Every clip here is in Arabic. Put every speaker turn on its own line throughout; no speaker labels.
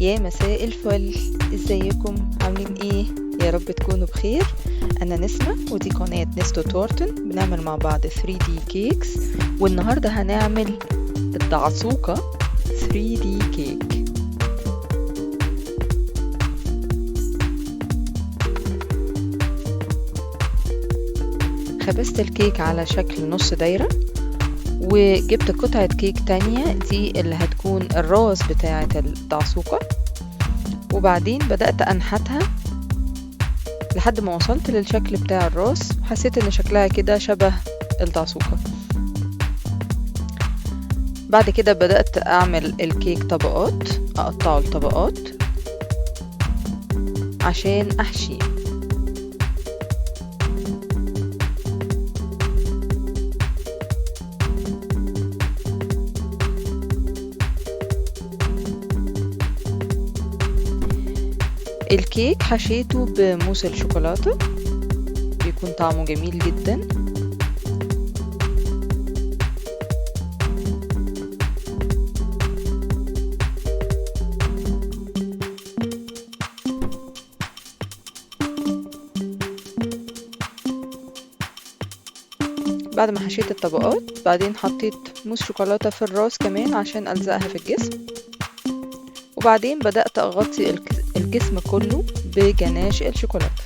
يا مساء الفل، ازيكم عاملين ايه؟ يا رب تكونوا بخير. انا نسمة ودي قناة نستو تورتن، بنعمل مع بعض 3D كيكس، والنهاردة هنعمل الدعسوقة 3D كيك. خبزت الكيك على شكل نص دايرة، وجبت قطعة كيك تانية دي اللي هتكون الراس بتاعة الدعسوقة، وبعدين بدأت أنحتها لحد ما وصلت للشكل بتاع الراس، وحسيت ان شكلها كده شبه الدعسوقة. بعد كده بدأت أعمل الكيك طبقات، أقطعه لطبقات عشان أحشيه. الكيك حشيته بموس الشوكولاتة، بيكون طعمه جميل جدا. بعد ما حشيت الطبقات، بعدين حطيت موس شوكولاتة في الراس كمان عشان ألزقها في الجسم، وبعدين بدأت أغطي الجسم كله بجناش الشوكولاتة.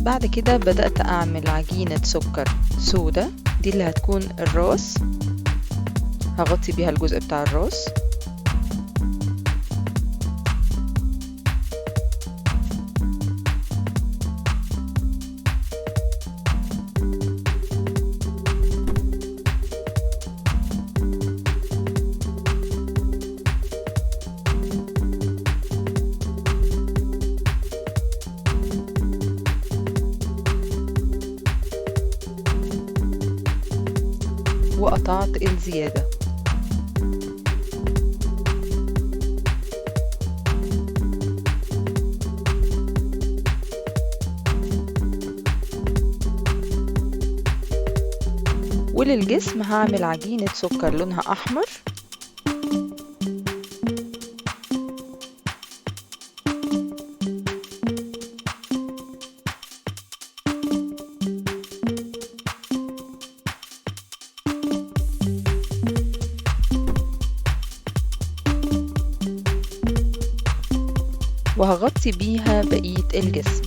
بعد كده بدأت أعمل عجينة سكر سودا، دي اللي هتكون الراس، هغطي بيها الجزء بتاع الراس. وقطعت الزيادة. وللجسم هعمل عجينة سكر لونها أحمر، وهغطي بيها بقية الجسم.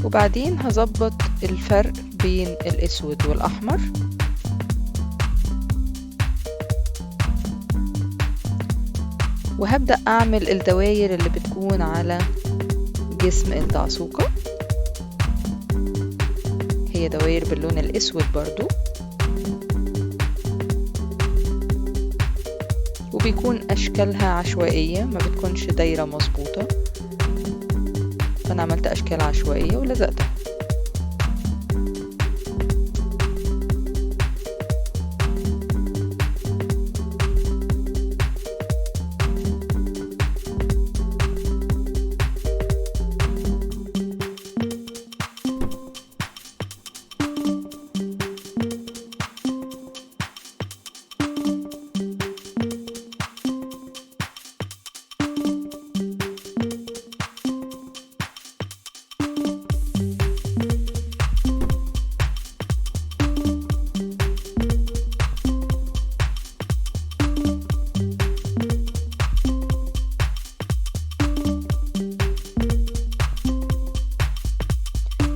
وبعدين هظبط الفرق بين الأسود والأحمر، وهبدأ أعمل الدواير اللي بتكون على جسم الدعسوقة، هي دواير باللون الأسود برضو، وبيكون أشكالها عشوائية، ما بتكونش دايرة مظبوطة، فأنا عملت أشكال عشوائية ولزقتها.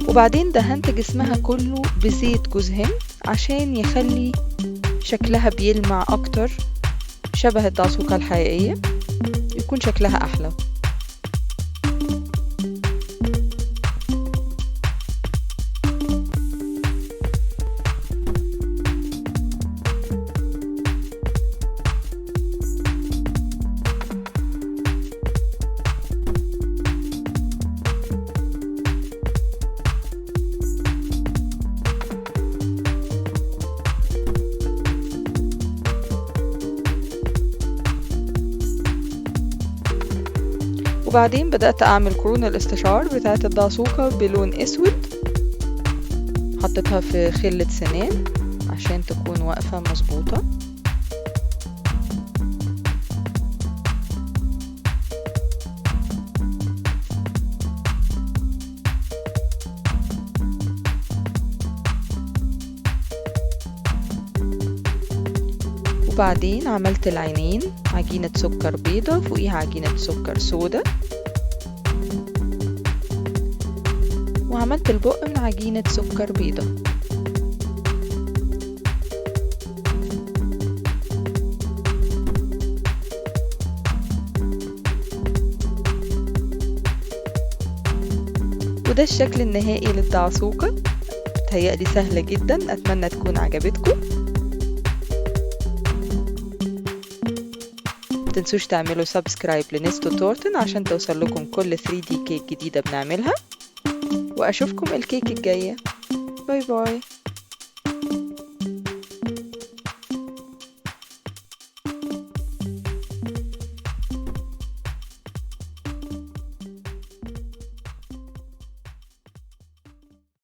وبعدين دهنت جسمها كله بزيت جوز هند عشان يخلي شكلها بيلمع اكتر، شبه الدعسوقة الحقيقية، يكون شكلها احلى. وبعدين بدأت أعمل قرون الاستشعار بتاعت الدعسوقة بلون أسود، حطيتها في خلة سنان عشان تكون واقفة مظبوطة. وبعدين عملت العينين عجينة سكر بيضة، فوقيها عجينة سكر سودا، وعملت البق من عجينة سكر بيضة. وده الشكل النهائي للدعسوقة، بتهيألي سهلة جدا، أتمنى تكون عجبتكم. متنسوش تعملوا سبسكرايب لنستو تورتن عشان توصل لكم كل 3D كيك جديدة بنعملها، وأشوفكم الكيك الجاية. باي باي.